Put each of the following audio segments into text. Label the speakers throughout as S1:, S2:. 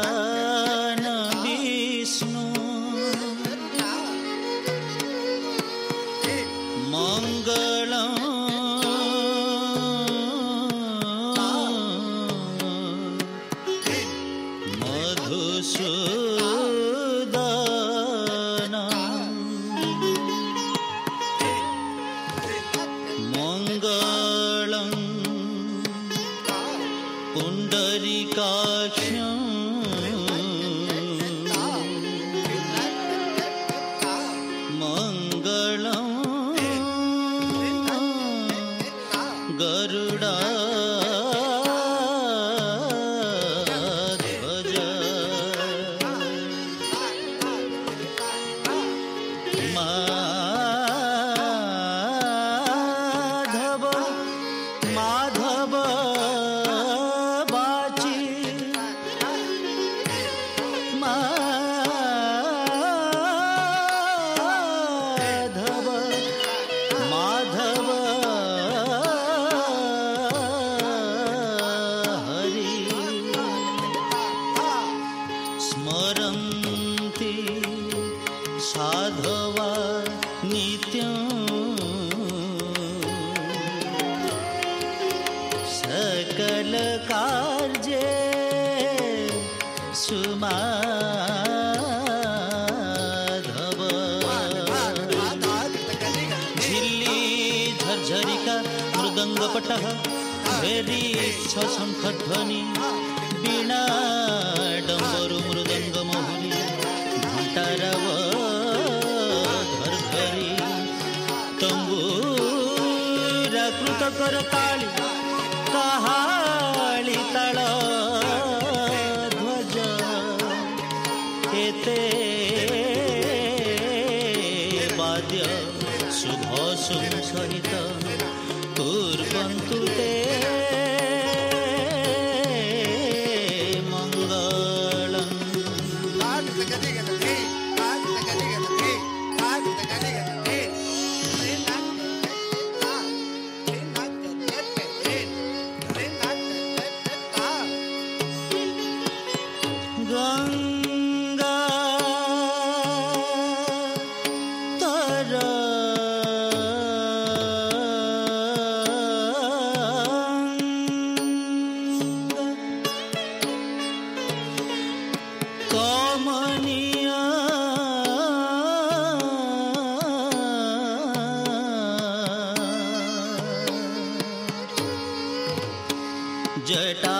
S1: भगवान विष्णु मंगलम मधुसूदन मंगलम पुंडरीकाक्षं मंगलम गरुडाध्वज माधव माधव बाची माधव माधव हरि स्मरन्ति साधवा नित्यं सकल कार्ये सुमाधव झिल्ली झरझरिका मृदंगपटः भेरी शंखध्वनि वीणा डम्बरु मृदंग मोहरी घंटारव धरधरी तंबूरा कृत करताली कहाली ताल ध्वज एते वाद्य शुभ सहित कुर्वन्तु ते मंगलम्। गंगा कमनीय जटा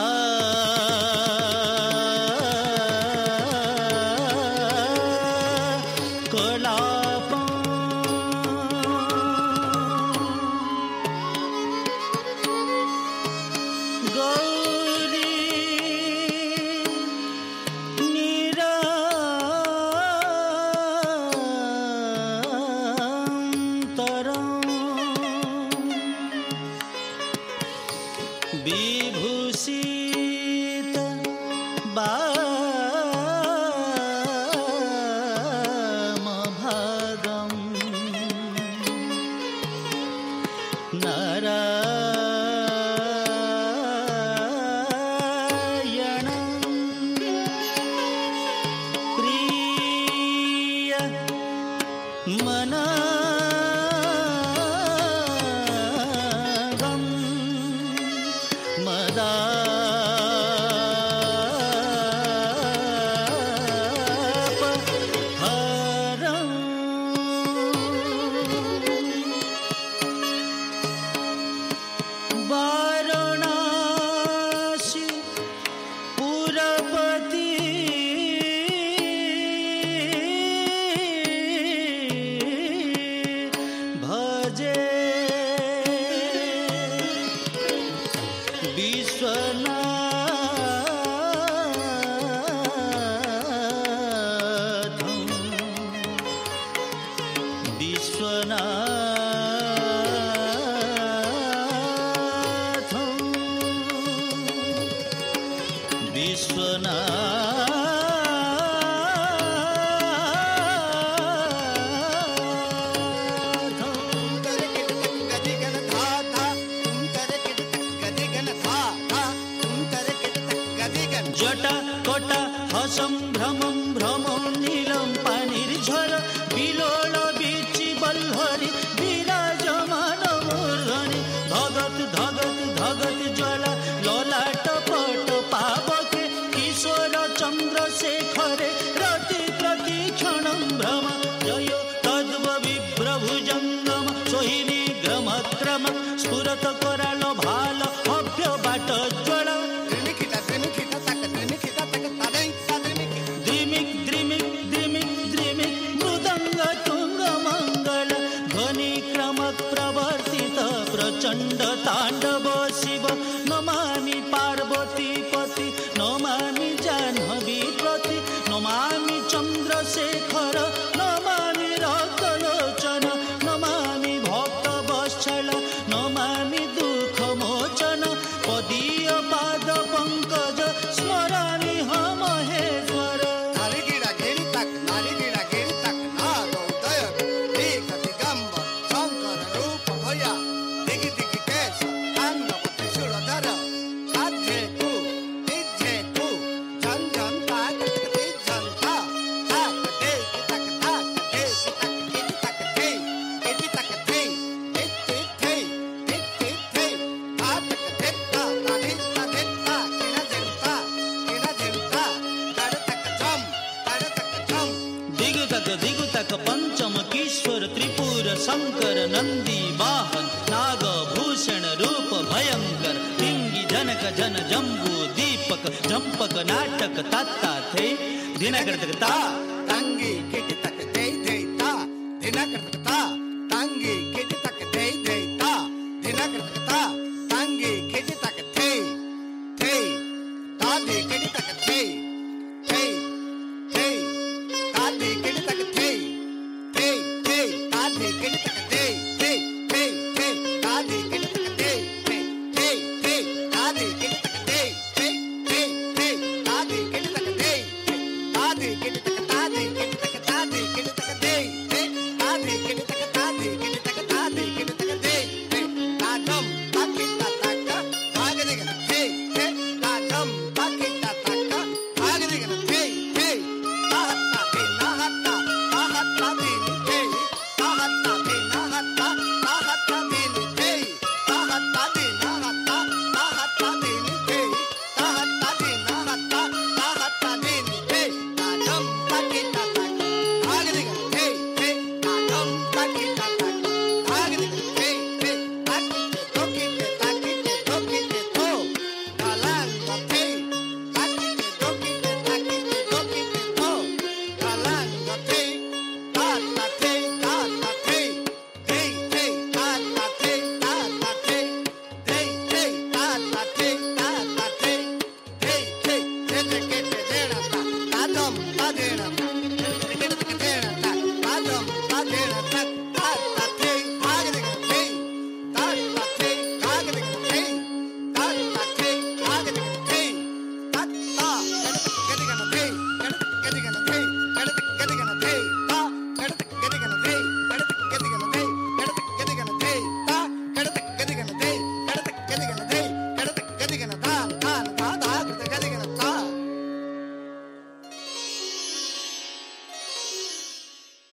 S1: विभूषित वामभागं नारायणं प्रिय मनागं मदापहरम् जटा कटा हसं भ्रमं भ्रमो नीलं पानिर्झर विलोल बीचि बल्हरि विराजमान मूर्धनि धगत धगत धगत ज्वाला ललाट पट पावके किशोर चन्द्रशेखरे रति प्रतिक्षणं भ्रम जय तद्व विभ्रभुजङ्गम सोहिनी ग्रमक्रम स्फुरत कराल भाल भव्य बाट ज्वल द्रिमिक द्रिमिक द्रिमिक द्रिमिक मृदंग तुंग मंगल ध्वनि क्रम प्रवर्तित प्रचंड तांडव शिव नमामि पार्वती पति नमामि जाह्नवी प्रति नमामि चंद्रशेखर नमामि रक्तलोचन नमामि भक्तवत्सल नमामि दुःखमोचन पदीय पाद पंकज स्मरामि हम महेश्वर
S2: नारीगिरा घेरी तक नारोदय दिग दिगंबर शंकर रूप भया दिगि दिगि केश तांडव त्रिशूलधर साध्ये तू निध्ये तू जन जन ताक ति जनता ताक दे तक दे तक दे तक दे इति थे ताक देता ताधिता देता किना जनता गड़ तक जम
S1: दिगु तक पंचम किशोर त्रिपुर शंकर नंदी वाहन नाग भूषण रूप भयंकर डिंगी जनक जन जम्बू दीपक जंपक नाटक तत्ता थे दिनकर तक ता
S2: तंगी किट तक दे ता दिनकर तक ता तंगी किट तक दे ता दिनकर तक